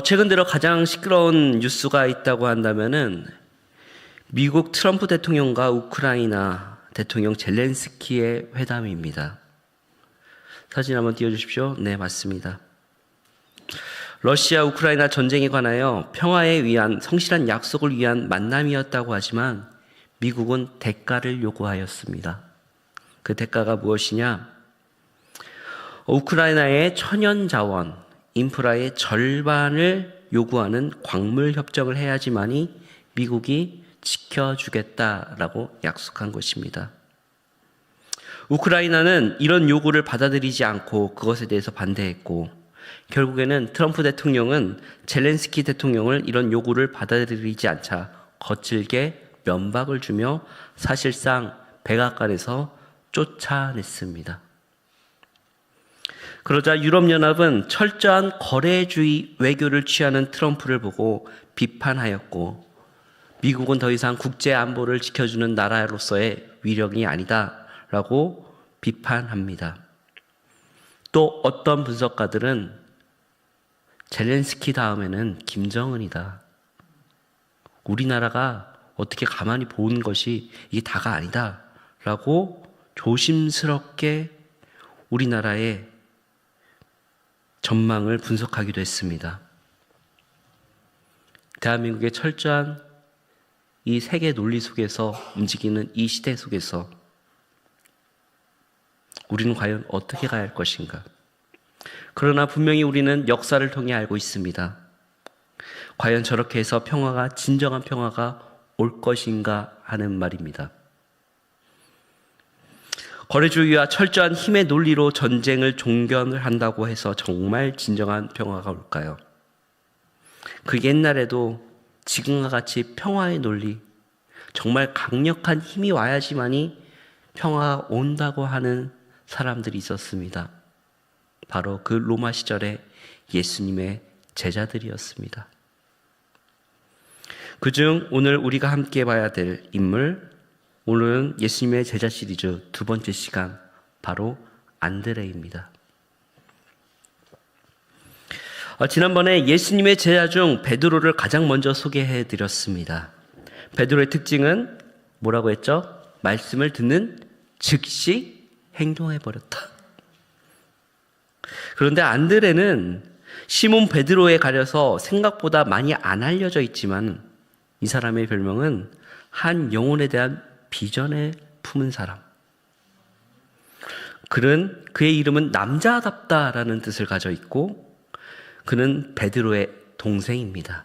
최근 들어 가장 시끄러운 뉴스가 있다고 한다면은 미국 트럼프 대통령과 우크라이나 대통령 젤렌스키의 회담입니다. 사진 한번 띄워주십시오. 네, 맞습니다. 러시아 우크라이나 전쟁에 관하여 평화에 위한 성실한 약속을 위한 만남이었다고 하지만 미국은 대가를 요구하였습니다. 그 대가가 무엇이냐? 우크라이나의 천연 자원, 인프라의 절반을 요구하는 광물 협정을 해야지만이 미국이 지켜주겠다라고 약속한 것입니다. 우크라이나는 이런 요구를 받아들이지 않고 그것에 대해서 반대했고, 결국에는 트럼프 대통령은 젤렌스키 대통령을 이런 요구를 받아들이지 않자 거칠게 면박을 주며 사실상 백악관에서 쫓아냈습니다. 그러자 유럽연합은 철저한 거래주의 외교를 취하는 트럼프를 보고 비판하였고, 미국은 더 이상 국제 안보를 지켜주는 나라로서의 위력이 아니다라고 비판합니다. 또 어떤 분석가들은 젤렌스키 다음에는 김정은이다. 우리나라가 어떻게 가만히 보는 것이 이게 다가 아니다라고 조심스럽게 우리나라의 전망을 분석하기도 했습니다. 대한민국의 철저한 이 세계 논리 속에서 움직이는 이 시대 속에서 우리는 과연 어떻게 가야 할 것인가? 그러나 분명히 우리는 역사를 통해 알고 있습니다. 과연 저렇게 해서 진정한 평화가 올 것인가 하는 말입니다. 거래주의와 철저한 힘의 논리로 전쟁을 종결을 한다고 해서 정말 진정한 평화가 올까요? 그 옛날에도 지금과 같이 평화의 논리, 정말 강력한 힘이 와야지만이 평화가 온다고 하는 사람들이 있었습니다. 바로 그 로마 시절의 예수님의 제자들이었습니다. 그중 오늘 우리가 함께 봐야 될 인물, 오늘은 예수님의 제자 시리즈 두 번째 시간, 바로 안드레입니다. 지난번에 예수님의 제자 중 베드로를 가장 먼저 소개해 드렸습니다. 베드로의 특징은 뭐라고 했죠? 말씀을 듣는 즉시 행동해 버렸다. 그런데 안드레는 시몬 베드로에 가려서 생각보다 많이 안 알려져 있지만 이 사람의 별명은 한 영혼에 대한 비전에 품은 사람. 그의 이름은 남자답다라는 뜻을 가져 있고 그는 베드로의 동생입니다.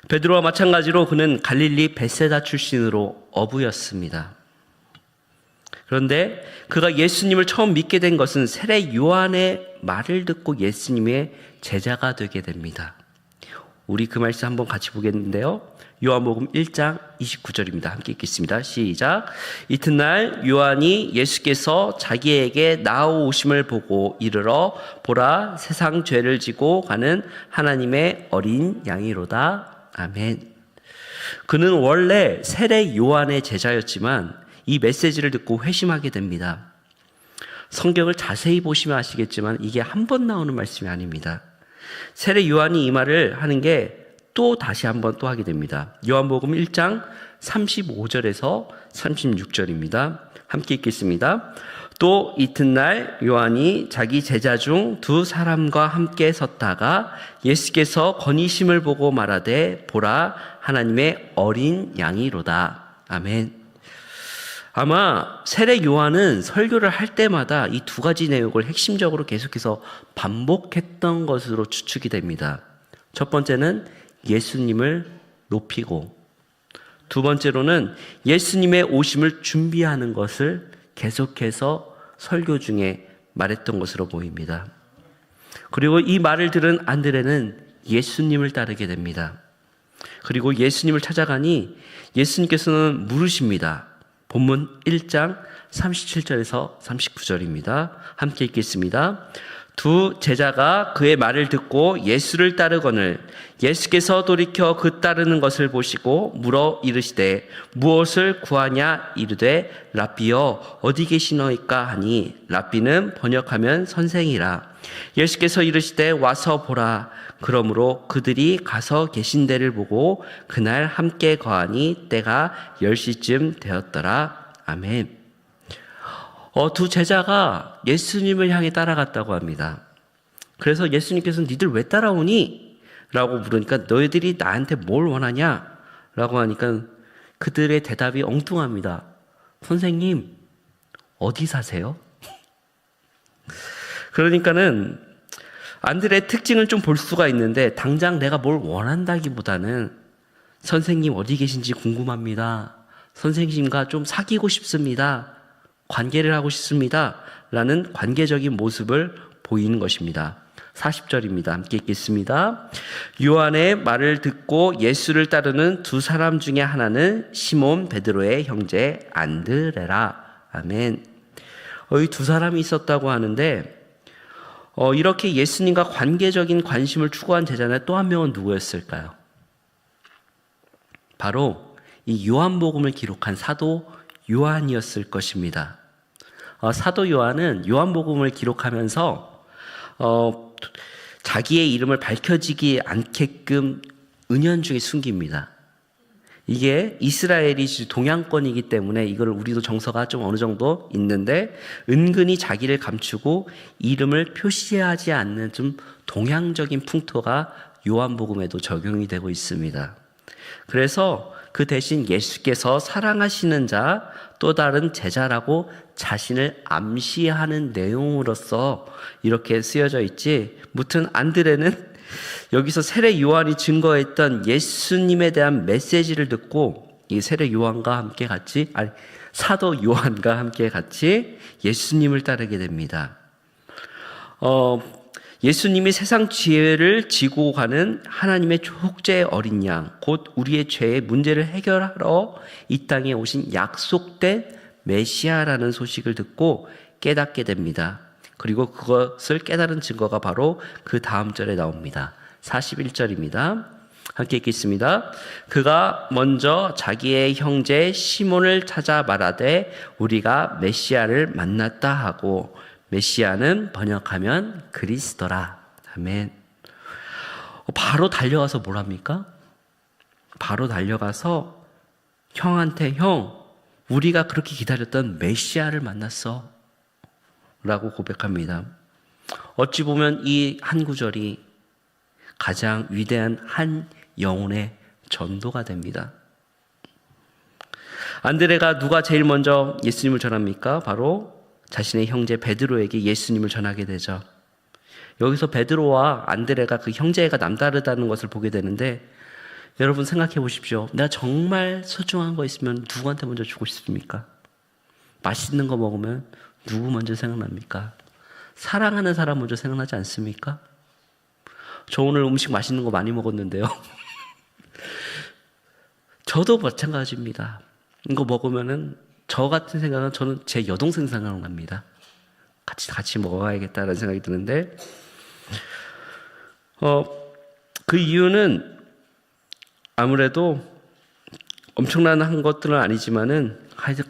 베드로와 마찬가지로 그는 갈릴리 벳세다 출신으로 어부였습니다. 그런데 그가 예수님을 처음 믿게 된 것은 세례 요한의 말을 듣고 예수님의 제자가 되게 됩니다. 우리 그 말씀 한번 같이 보겠는데요. 요한복음 1장 29절입니다. 함께 읽겠습니다. 시작. 이튿날 요한이 예수께서 자기에게 나아오심을 보고 이르러 보라 세상 죄를 지고 가는 하나님의 어린 양이로다. 아멘. 그는 원래 세례 요한의 제자였지만 이 메시지를 듣고 회심하게 됩니다. 성경을 자세히 보시면 아시겠지만 이게 한 번 나오는 말씀이 아닙니다. 세례 요한이 이 말을 하는 게 또 다시 한번 또 하게 됩니다. 요한복음 1장 35절에서 36절입니다. 함께 읽겠습니다. 또 이튿날 요한이 자기 제자 중 두 사람과 함께 섰다가 예수께서 건의심을 보고 말하되 보라 하나님의 어린 양이로다. 아멘. 아마 세례 요한은 설교를 할 때마다 이 두 가지 내용을 핵심적으로 계속해서 반복했던 것으로 추측이 됩니다. 첫 번째는 예수님을 높이고, 두 번째로는 예수님의 오심을 준비하는 것을 계속해서 설교 중에 말했던 것으로 보입니다. 그리고 이 말을 들은 안드레는 예수님을 따르게 됩니다. 그리고 예수님을 찾아가니 예수님께서는 물으십니다. 본문 1장 37절에서 39절입니다. 함께 읽겠습니다. 두 제자가 그의 말을 듣고 예수를 따르거늘 예수께서 돌이켜 그 따르는 것을 보시고 물어 이르시되 무엇을 구하냐 이르되 랍비여 어디 계시노이까 하니 랍비는 번역하면 선생이라. 예수께서 이르시되 와서 보라. 그러므로 그들이 가서 계신 데를 보고 그날 함께 거하니 때가 10시쯤 되었더라. 아멘. 두 제자가 예수님을 향해 따라갔다고 합니다. 그래서 예수님께서 니들 왜 따라오니? 라고 물으니까 너희들이 나한테 뭘 원하냐? 라고 하니까 그들의 대답이 엉뚱합니다. 선생님, 어디 사세요? 그러니까는 안드레의 특징을 좀 볼 수가 있는데 당장 내가 뭘 원한다기보다는 선생님 어디 계신지 궁금합니다. 선생님과 좀 사귀고 싶습니다. 관계를 하고 싶습니다. 라는 관계적인 모습을 보이는 것입니다. 40절입니다. 함께 읽겠습니다. 요한의 말을 듣고 예수를 따르는 두 사람 중에 하나는 시몬 베드로의 형제 안드레라. 아멘. 이 두 사람이 있었다고 하는데 이렇게 예수님과 관계적인 관심을 추구한 제자는 또 한 명은 누구였을까요? 바로 이 요한복음을 기록한 사도 요한이었을 것입니다. 사도 요한은 요한복음을 기록하면서 자기의 이름을 밝혀지지 않게끔 은연중에 숨깁니다. 이게 이스라엘이 동양권이기 때문에 이걸 우리도 정서가 좀 어느 정도 있는데 은근히 자기를 감추고 이름을 표시하지 않는 좀 동양적인 풍토가 요한복음에도 적용이 되고 있습니다. 그래서 그 대신 예수께서 사랑하시는 자 또 다른 제자라고 자신을 암시하는 내용으로서 이렇게 쓰여져 있지, 무튼 안드레는 여기서 세례 요한이 증거했던 예수님에 대한 메시지를 듣고 이 세례 요한과 함께 사도 요한과 함께 같이 예수님을 따르게 됩니다. 예수님이 세상 죄를 지고 가는 하나님의 속죄의 어린 양, 곧 우리의 죄의 문제를 해결하러 이 땅에 오신 약속된 메시아라는 소식을 듣고 깨닫게 됩니다. 그리고 그것을 깨달은 증거가 바로 그 다음 절에 나옵니다. 41절입니다. 함께 읽겠습니다. 그가 먼저 자기의 형제 시몬을 찾아 말하되 우리가 메시아를 만났다 하고, 메시아는 번역하면 그리스도라. 아멘. 바로 달려가서 뭘 합니까? 바로 달려가서 형한테 형, 우리가 그렇게 기다렸던 메시아를 만났어 라고 고백합니다. 어찌 보면 이 한 구절이 가장 위대한 한 영혼의 전도가 됩니다. 안드레가 누가 제일 먼저 예수님을 전합니까? 바로 자신의 형제 베드로에게 예수님을 전하게 되죠. 여기서 베드로와 안드레가 그 형제가 남다르다는 것을 보게 되는데, 여러분 생각해 보십시오. 내가 정말 소중한 거 있으면 누구한테 먼저 주고 싶습니까? 맛있는 거 먹으면 누구 먼저 생각납니까? 사랑하는 사람 먼저 생각나지 않습니까? 저 오늘 음식 맛있는 거 많이 먹었는데요. 저도 마찬가지입니다. 이거 먹으면은 저 같은 생각은 저는 제 여동생 생각납니다. 같이 먹어야겠다라는 생각이 드는데, 그 이유는 아무래도 엄청난 한 것들은 아니지만은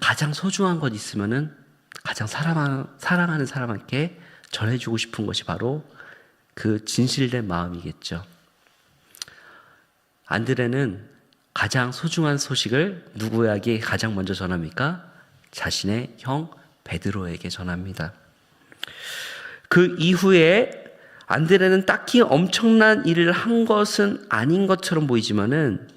가장 소중한 것 있으면은 가장 사랑하는 사람한테 전해주고 싶은 것이 바로 그 진실된 마음이겠죠. 안드레는 가장 소중한 소식을 누구에게 가장 먼저 전합니까? 자신의 형 베드로에게 전합니다. 그 이후에 안드레는 딱히 엄청난 일을 한 것은 아닌 것처럼 보이지만은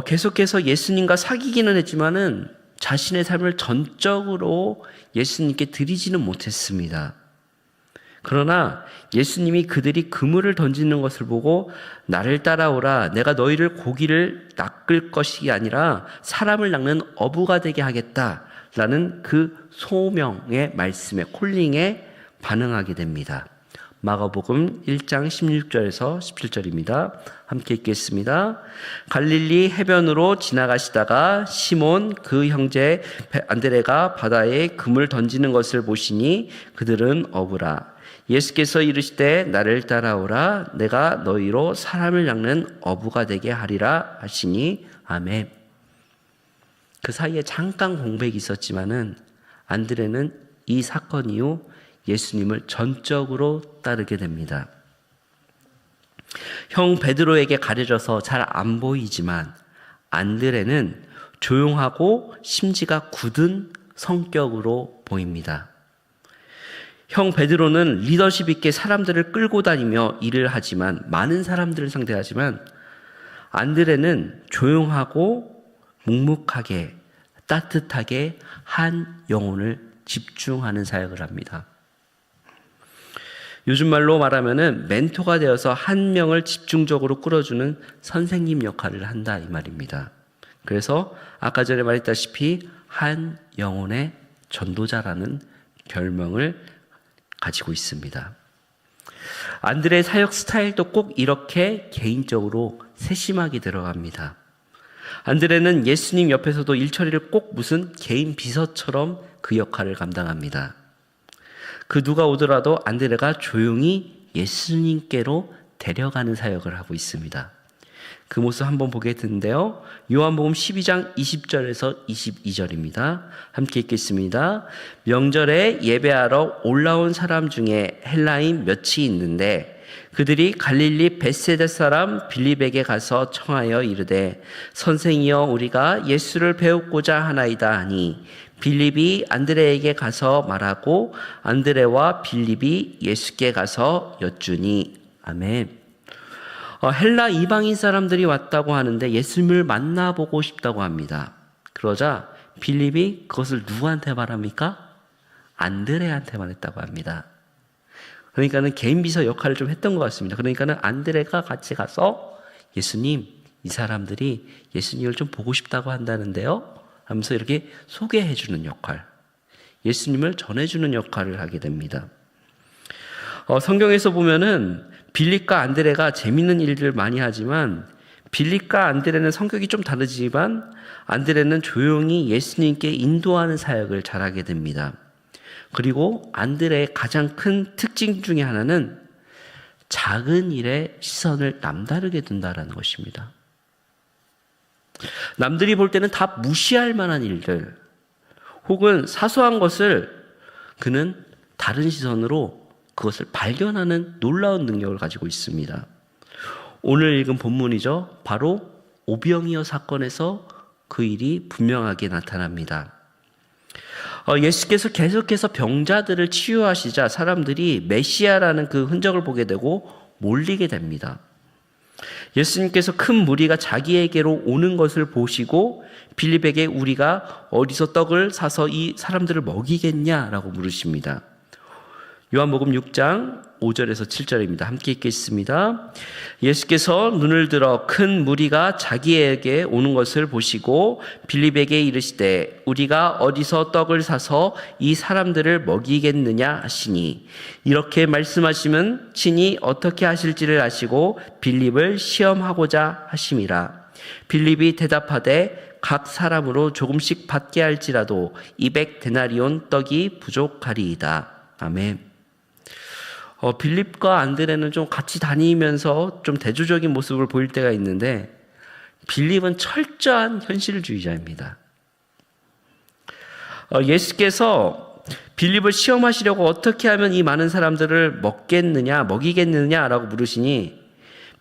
계속해서 예수님과 사귀기는 했지만은 자신의 삶을 전적으로 예수님께 드리지는 못했습니다. 그러나 예수님이 그들이 그물을 던지는 것을 보고 나를 따라오라, 내가 너희를 고기를 낚을 것이 아니라 사람을 낚는 어부가 되게 하겠다라는 그 소명의 말씀에, 콜링에 반응하게 됩니다. 마가복음 1장 16절에서 17절입니다. 함께 읽겠습니다. 갈릴리 해변으로 지나가시다가 시몬 그 형제 안드레가 바다에 금을 던지는 것을 보시니 그들은 어부라. 예수께서 이르시되 나를 따라오라 내가 너희로 사람을 낚는 어부가 되게 하리라 하시니 아멘. 그 사이에 잠깐 공백이 있었지만은 안드레는 이 사건 이후 예수님을 전적으로 따르게 됩니다. 형 베드로에게 가려져서 잘 안 보이지만 안드레는 조용하고 심지가 굳은 성격으로 보입니다. 형 베드로는 리더십 있게 사람들을 끌고 다니며 일을 하지만 많은 사람들을 상대하지만 안드레는 조용하고 묵묵하게 따뜻하게 한 영혼을 집중하는 사역을 합니다. 요즘 말로 말하면은 멘토가 되어서 한 명을 집중적으로 끌어주는 선생님 역할을 한다 이 말입니다. 그래서 아까 전에 말했다시피 한 영혼의 전도자라는 별명을 가지고 있습니다. 안드레의 사역 스타일도 꼭 이렇게 개인적으로 세심하게 들어갑니다. 안드레는 예수님 옆에서도 일처리를 꼭 무슨 개인 비서처럼 그 역할을 감당합니다. 그 누가 오더라도 안드레가 조용히 예수님께로 데려가는 사역을 하고 있습니다. 그 모습 한번 보게 되는데요. 요한복음 12장 20절에서 22절입니다. 함께 읽겠습니다. 명절에 예배하러 올라온 사람 중에 헬라인 몇이 있는데 그들이 갈릴리 벳세다 사람 빌립에게 가서 청하여 이르되 선생이여 우리가 예수를 배우고자 하나이다 하니 빌립이 안드레에게 가서 말하고 안드레와 빌립이 예수께 가서 여쭈니 아멘. 헬라 이방인 사람들이 왔다고 하는데 예수님을 만나보고 싶다고 합니다. 그러자 빌립이 그것을 누구한테 말합니까? 안드레한테만 했다고 합니다. 그러니까는 개인 비서 역할을 좀 했던 것 같습니다. 그러니까는 안드레가 같이 가서 예수님, 이 사람들이 예수님을 좀 보고 싶다고 한다는데요. 하면서 이렇게 소개해 주는 역할, 예수님을 전해주는 역할을 하게 됩니다. 성경에서 보면은 빌립과 안드레가 재밌는 일들을 많이 하지만 빌립과 안드레는 성격이 좀 다르지만 안드레는 조용히 예수님께 인도하는 사역을 잘하게 됩니다. 그리고 안드레의 가장 큰 특징 중에 하나는 작은 일에 시선을 남다르게 둔다라는 것입니다. 남들이 볼 때는 다 무시할 만한 일들 혹은 사소한 것을 그는 다른 시선으로 그것을 발견하는 놀라운 능력을 가지고 있습니다. 오늘 읽은 본문이죠. 바로 오병이어 사건에서 그 일이 분명하게 나타납니다. 예수께서 계속해서 병자들을 치유하시자 사람들이 메시아라는 그 흔적을 보게 되고 몰리게 됩니다. 예수님께서 큰 무리가 자기에게로 오는 것을 보시고 빌립에게 우리가 어디서 떡을 사서 이 사람들을 먹이겠냐라고 물으십니다. 요한복음 6장 5절에서 7절입니다. 함께 읽겠습니다. 예수께서 눈을 들어 큰 무리가 자기에게 오는 것을 보시고 빌립에게 이르시되 우리가 어디서 떡을 사서 이 사람들을 먹이겠느냐 하시니 이렇게 말씀하시면 친히 어떻게 하실지를 아시고 빌립을 시험하고자 하심이라. 빌립이 대답하되 각 사람으로 조금씩 받게 할지라도 200데나리온 떡이 부족하리이다. 아멘. 빌립과 안드레는 좀 같이 다니면서 좀 대조적인 모습을 보일 때가 있는데 빌립은 철저한 현실주의자입니다. 예수께서 빌립을 시험하시려고 어떻게 하면 이 많은 사람들을 먹이겠느냐라고 물으시니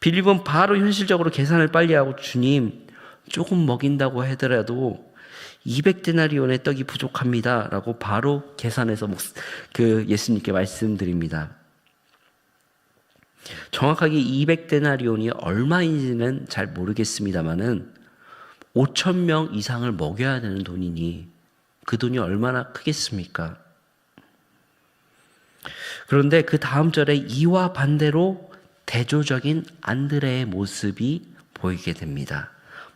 빌립은 바로 현실적으로 계산을 빨리 하고 주님 조금 먹인다고 하더라도 200데나리온의 떡이 부족합니다 라고 바로 계산해서 예수님께 말씀드립니다. 정확하게 200데나리온이 얼마인지는 잘 모르겠습니다만은 5,000명 이상을 먹여야 되는 돈이니 그 돈이 얼마나 크겠습니까? 그런데 그 다음 절에 이와 반대로 대조적인 안드레의 모습이 보이게 됩니다.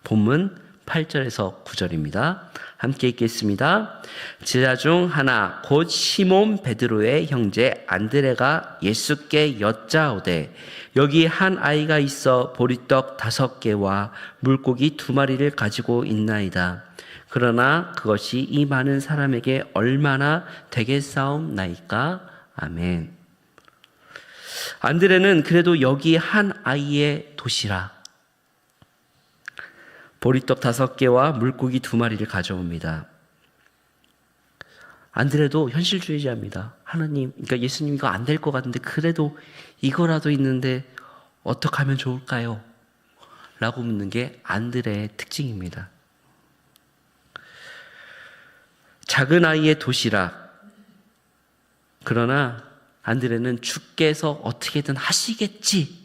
본문 8절에서 9절입니다. 함께 읽겠습니다. 제자 중 하나 곧 시몬 베드로의 형제 안드레가 예수께 여짜오되 여기 한 아이가 있어 보리떡 5개와 물고기 2마리를 가지고 있나이다. 그러나 그것이 이 많은 사람에게 얼마나 되겠사옵나이까? 아멘. 안드레는 그래도 여기 한 아이의 도시락, 보리떡 5개와 물고기 2마리를 가져옵니다. 안드레도 현실주의자입니다. 하나님, 그러니까 예수님 이거 안 될 것 같은데 그래도 이거라도 있는데 어떻게 하면 좋을까요? 라고 묻는 게 안드레의 특징입니다. 작은 아이의 도시락. 그러나 안드레는 주께서 어떻게든 하시겠지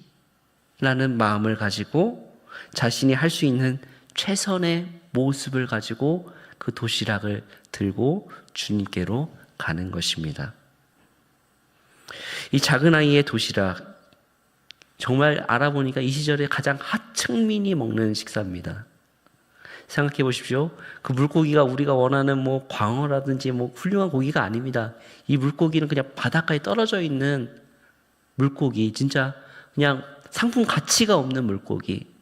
라는 마음을 가지고 자신이 할 수 있는 최선의 모습을 가지고 그 도시락을 들고 주님께로 가는 것입니다. 이 작은 아이의 도시락, 정말 알아보니까 이 시절에 가장 하층민이 먹는 식사입니다. 생각해 보십시오. 그 물고기가 우리가 원하는 뭐 광어라든지 뭐 훌륭한 고기가 아닙니다. 이 물고기는 그냥 바닷가에 떨어져 있는 물고기, 진짜 그냥 상품 가치가 없는 물고기.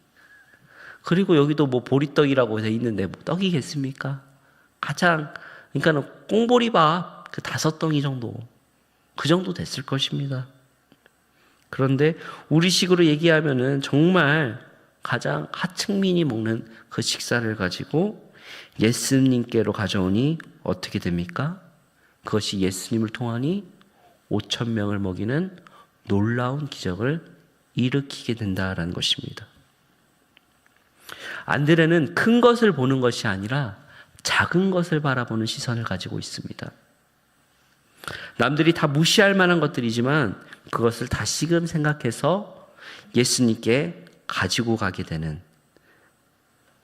그리고 여기도 뭐 보리떡이라고 해서 있는데 뭐 떡이겠습니까? 가장, 그러니까는 꽁보리밥 그 5덩이 정도, 그 정도 됐을 것입니다. 그런데 우리식으로 얘기하면은 정말 가장 하층민이 먹는 그 식사를 가지고 예수님께로 가져오니 어떻게 됩니까? 그것이 예수님을 통하니 5,000명을 먹이는 놀라운 기적을 일으키게 된다라는 것입니다. 안드레는 큰 것을 보는 것이 아니라 작은 것을 바라보는 시선을 가지고 있습니다. 남들이 다 무시할 만한 것들이지만 그것을 다시금 생각해서 예수님께 가지고 가게 되는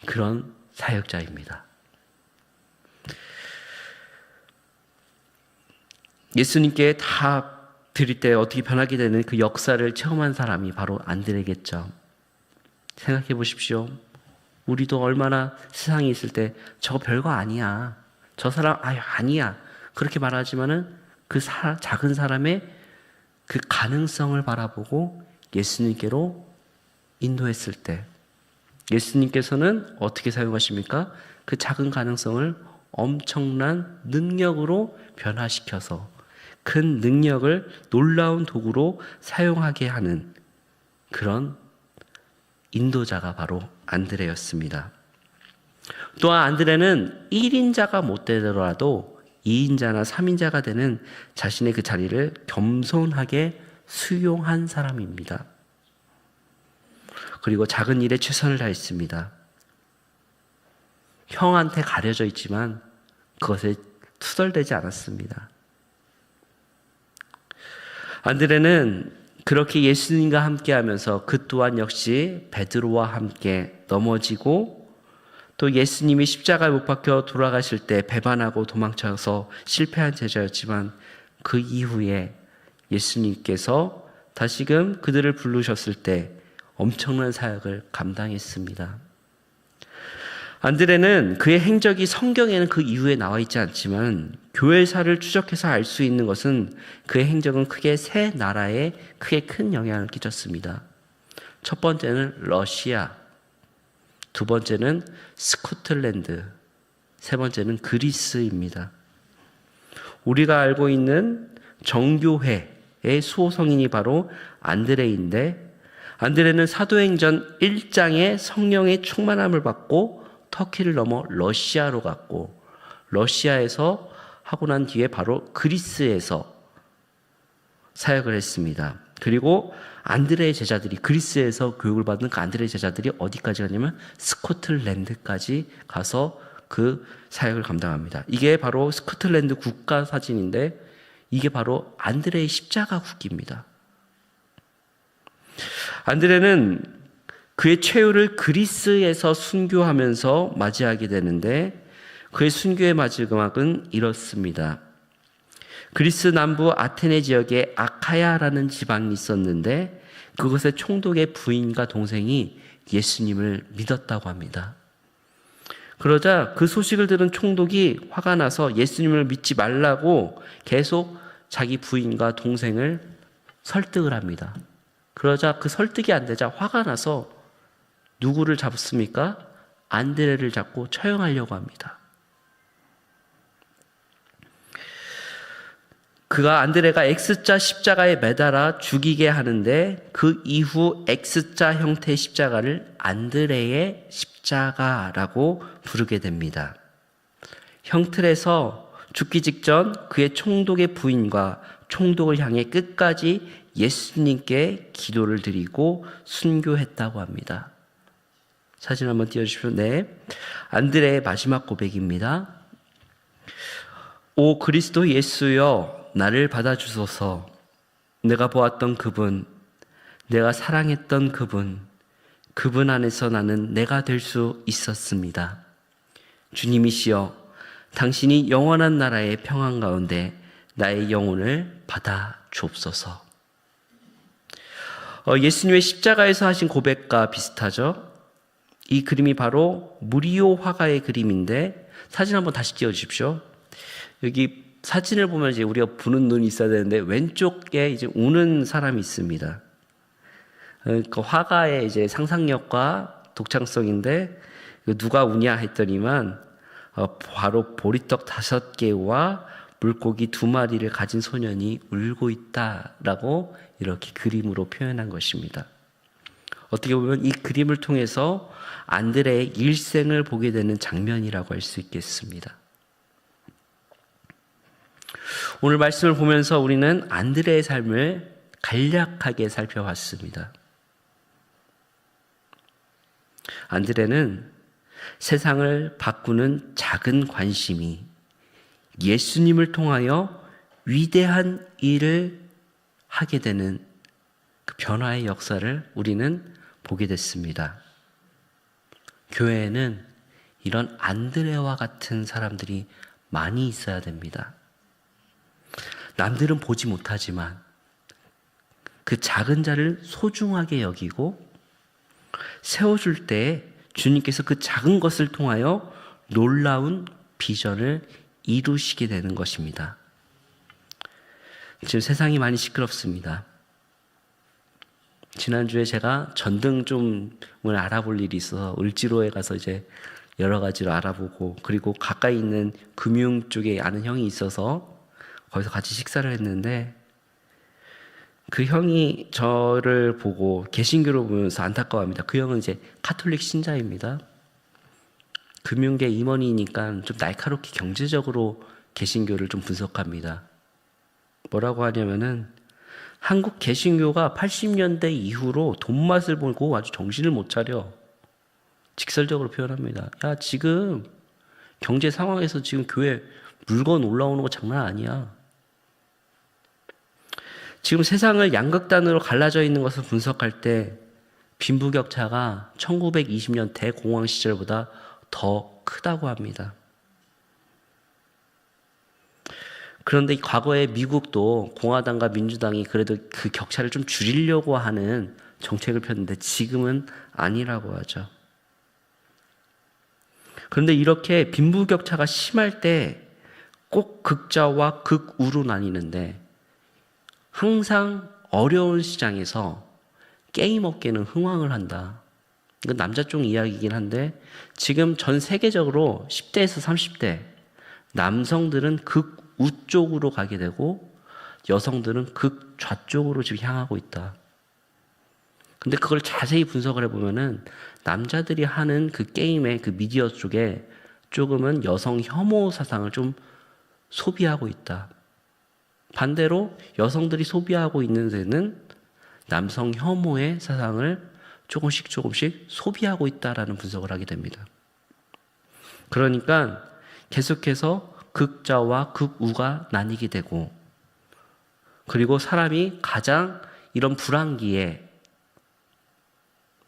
그런 사역자입니다. 예수님께 다 드릴 때 어떻게 변하게 되는 그 역사를 체험한 사람이 바로 안드레겠죠. 생각해 보십시오. 우리도 얼마나 세상에 있을 때 저거 별거 아니야. 저 사람 아니야. 그렇게 말하지만은 그 작은 사람의 그 가능성을 바라보고 예수님께로 인도했을 때 예수님께서는 어떻게 사용하십니까? 그 작은 가능성을 엄청난 능력으로 변화시켜서 큰 능력을 놀라운 도구로 사용하게 하는 그런 인도자가 바로 안드레였습니다. 또한 안드레는 1인자가 못 되더라도 2인자나 3인자가 되는 자신의 그 자리를 겸손하게 수용한 사람입니다. 그리고 작은 일에 최선을 다했습니다. 형한테 가려져 있지만 그것에 투덜대지 않았습니다. 안드레는 그렇게 예수님과 함께하면서 그 또한 역시 베드로와 함께 넘어지고 또 예수님이 십자가에 못 박혀 돌아가실 때 배반하고 도망쳐서 실패한 제자였지만 그 이후에 예수님께서 다시금 그들을 부르셨을 때 엄청난 사역을 감당했습니다. 안드레는 그의 행적이 성경에는 그 이후에 나와 있지 않지만 교회사를 추적해서 알 수 있는 것은 그의 행적은 크게 3 나라에 크게 큰 영향을 끼쳤습니다. 첫 번째는 러시아, 두 번째는 스코틀랜드, 세 번째는 그리스입니다. 우리가 알고 있는 정교회의 수호성인이 바로 안드레인데 안드레는 사도행전 1장에 성령의 충만함을 받고 터키를 넘어 러시아로 갔고 러시아에서 하고 난 뒤에 바로 그리스에서 사역을 했습니다. 그리고 안드레의 제자들이 그리스에서 교육을 받은 그 안드레의 제자들이 어디까지 가냐면 스코틀랜드까지 가서 그 사역을 감당합니다. 이게 바로 스코틀랜드 국가 사진인데 이게 바로 안드레의 십자가 국기입니다. 안드레는 그의 최후를 그리스에서 순교하면서 맞이하게 되는데 그의 순교의 마지막은 이렇습니다. 그리스 남부 아테네 지역에 아카야라는 지방이 있었는데 그곳의 총독의 부인과 동생이 예수님을 믿었다고 합니다. 그러자 그 소식을 들은 총독이 화가 나서 예수님을 믿지 말라고 계속 자기 부인과 동생을 설득을 합니다. 그러자 그 설득이 안 되자 화가 나서 누구를 잡습니까? 안드레를 잡고 처형하려고 합니다. 그가 안드레가 X자 십자가에 매달아 죽이게 하는데 그 이후 X자 형태의 십자가를 안드레의 십자가라고 부르게 됩니다. 형틀에서 죽기 직전 그의 총독의 부인과 총독을 향해 끝까지 예수님께 기도를 드리고 순교했다고 합니다. 사진 한번 띄워주시면, 네. 안드레의 마지막 고백입니다. 오 그리스도 예수여, 나를 받아주소서. 내가 보았던 그분, 내가 사랑했던 그분 안에서 나는 내가 될 수 있었습니다. 주님이시여, 당신이 영원한 나라의 평안 가운데 나의 영혼을 받아 주옵소서. 예수님의 십자가에서 하신 고백과 비슷하죠? 이 그림이 바로 무리오 화가의 그림인데, 사진 한번 다시 띄워주십시오. 여기 사진을 보면 이제 우리가 보는 눈이 있어야 되는데 왼쪽에 이제 우는 사람이 있습니다. 그 화가의 이제 상상력과 독창성인데, 누가 우냐 했더니만 바로 보리떡 5개와 물고기 2마리를 가진 소년이 울고 있다라고 이렇게 그림으로 표현한 것입니다. 어떻게 보면 이 그림을 통해서 안드레의 일생을 보게 되는 장면이라고 할 수 있겠습니다. 오늘 말씀을 보면서 우리는 안드레의 삶을 간략하게 살펴봤습니다. 안드레는 세상을 바꾸는 작은 관심이 예수님을 통하여 위대한 일을 하게 되는 그 변화의 역사를 우리는 보게 됐습니다. 교회에는 이런 안드레와 같은 사람들이 많이 있어야 됩니다. 남들은 보지 못하지만 그 작은 자를 소중하게 여기고 세워줄 때 주님께서 그 작은 것을 통하여 놀라운 비전을 이루시게 되는 것입니다. 지금 세상이 많이 시끄럽습니다. 지난주에 제가 전등좀을 알아볼 일이 있어서 을지로에 가서 이제 여러 가지를 알아보고, 그리고 가까이 있는 금융 쪽에 아는 형이 있어서 거기서 같이 식사를 했는데, 그 형이 저를 보고 개신교를 보면서 안타까워합니다. 그 형은 이제 카톨릭 신자입니다. 금융계 임원이니까 좀 날카롭게 경제적으로 개신교를 좀 분석합니다. 뭐라고 하냐면은 한국 개신교가 80년대 이후로 돈 맛을 보고 아주 정신을 못 차려. 직설적으로 표현합니다. 야, 지금 경제 상황에서 지금 교회 물건 올라오는 거 장난 아니야. 지금 세상을 양극단으로 갈라져 있는 것을 분석할 때 빈부격차가 1920년 대공황 시절보다 더 크다고 합니다. 그런데 과거에 미국도 공화당과 민주당이 그래도 그 격차를 좀 줄이려고 하는 정책을 폈는데 지금은 아니라고 하죠. 그런데 이렇게 빈부격차가 심할 때 꼭 극좌와 극우로 나뉘는데, 항상 어려운 시장에서 게임 업계는 흥왕을 한다. 이건 남자 쪽 이야기이긴 한데, 지금 전 세계적으로 10대에서 30대 남성들은 극우 쪽으로 가게 되고 여성들은 극좌 쪽으로 지금 향하고 있다. 근데 그걸 자세히 분석을 해보면은 남자들이 하는 그 게임의 그 미디어 쪽에 조금은 여성 혐오 사상을 좀 소비하고 있다. 반대로 여성들이 소비하고 있는 데는 남성 혐오의 사상을 조금씩 소비하고 있다라는 분석을 하게 됩니다. 그러니까 계속해서 극좌와 극우가 나뉘게 되고, 그리고 사람이 가장 이런 불황기에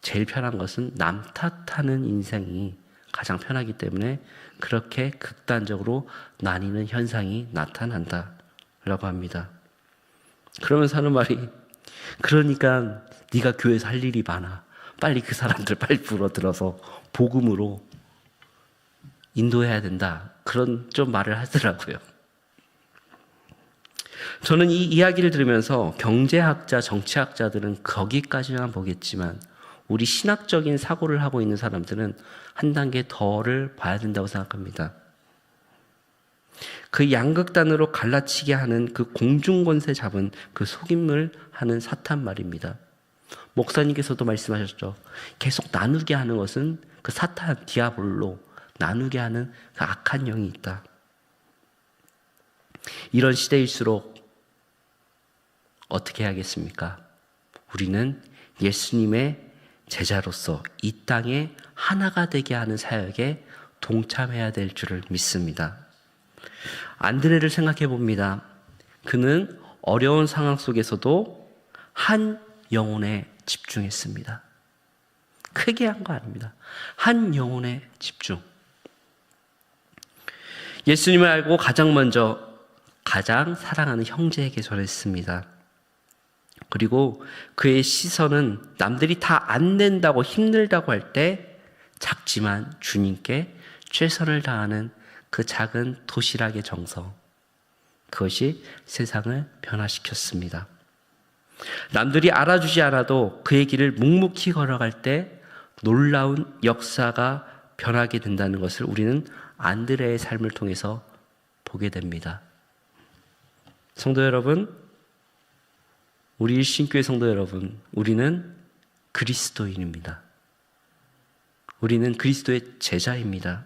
제일 편한 것은 남 탓하는 인생이 가장 편하기 때문에 그렇게 극단적으로 나뉘는 현상이 나타난다라고 합니다. 그러면서 하는 말이, 그러니까 네가 교회에서 할 일이 많아. 빨리 그 사람들 빨리 불어들어서 복음으로 인도해야 된다. 그런 좀 말을 하더라고요. 저는 이 이야기를 들으면서 경제학자, 정치학자들은 거기까지만 보겠지만 우리 신학적인 사고를 하고 있는 사람들은 한 단계 더를 봐야 된다고 생각합니다. 그 양극단으로 갈라치게 하는 그 공중권세 잡은 그 속임을 하는 사탄 말입니다. 목사님께서도 말씀하셨죠. 계속 나누게 하는 것은 그 사탄, 디아볼로, 나누게 하는 그 악한 영이 있다. 이런 시대일수록 어떻게 해야겠습니까? 우리는 예수님의 제자로서 이 땅에 하나가 되게 하는 사역에 동참해야 될 줄을 믿습니다. 안드레를 생각해 봅니다. 그는 어려운 상황 속에서도 한 영혼에 집중했습니다. 크게 한 거 아닙니다. 한 영혼에 집중. 예수님을 알고 가장 먼저 가장 사랑하는 형제에게 전했습니다. 그리고 그의 시선은 남들이 다 안 된다고 힘들다고 할 때 작지만 주님께 최선을 다하는 그 작은 도시락의 정성, 그것이 세상을 변화시켰습니다. 남들이 알아주지 않아도 그의 길을 묵묵히 걸어갈 때 놀라운 역사가 변하게 된다는 것을 우리는 안드레의 삶을 통해서 보게 됩니다. 성도 여러분, 우리 일신교회 성도 여러분, 우리는 그리스도인입니다. 우리는 그리스도의 제자입니다.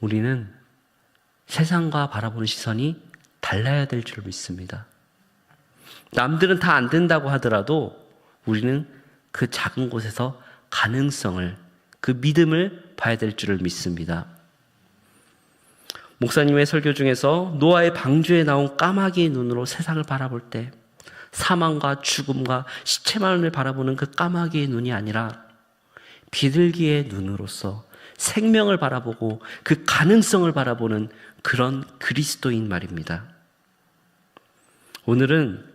우리는 세상과 바라보는 시선이 달라야 될 줄 믿습니다. 남들은 다 안 된다고 하더라도 우리는 그 작은 곳에서 가능성을, 그 믿음을 봐야 될 줄을 믿습니다. 목사님의 설교 중에서 노아의 방주에 나온 까마귀의 눈으로 세상을 바라볼 때 사망과 죽음과 시체만을 바라보는 그 까마귀의 눈이 아니라 비둘기의 눈으로서 생명을 바라보고 그 가능성을 바라보는 그런 그리스도인 말입니다. 오늘은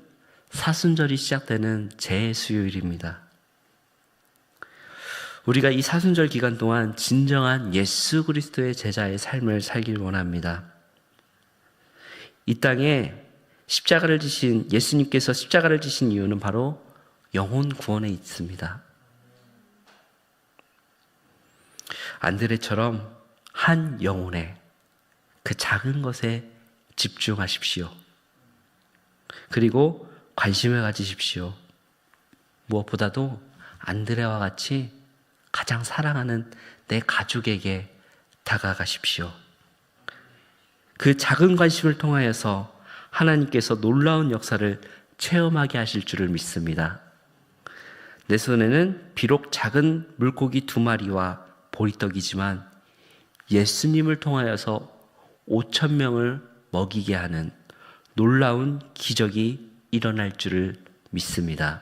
사순절이 시작되는 재수요일입니다. 우리가 이 사순절 기간 동안 진정한 예수 그리스도의 제자의 삶을 살길 원합니다. 이 땅에 십자가를 지신 예수님께서 십자가를 지신 이유는 바로 영혼 구원에 있습니다. 안드레처럼 한 영혼에, 그 작은 것에 집중하십시오. 그리고 관심을 가지십시오. 무엇보다도 안드레와 같이 가장 사랑하는 내 가족에게 다가가십시오. 그 작은 관심을 통하여서 하나님께서 놀라운 역사를 체험하게 하실 줄을 믿습니다. 내 손에는 비록 작은 물고기 2마리와 보리떡이지만 예수님을 통하여서 5,000명을 먹이게 하는 놀라운 기적이 일어날 줄을 믿습니다.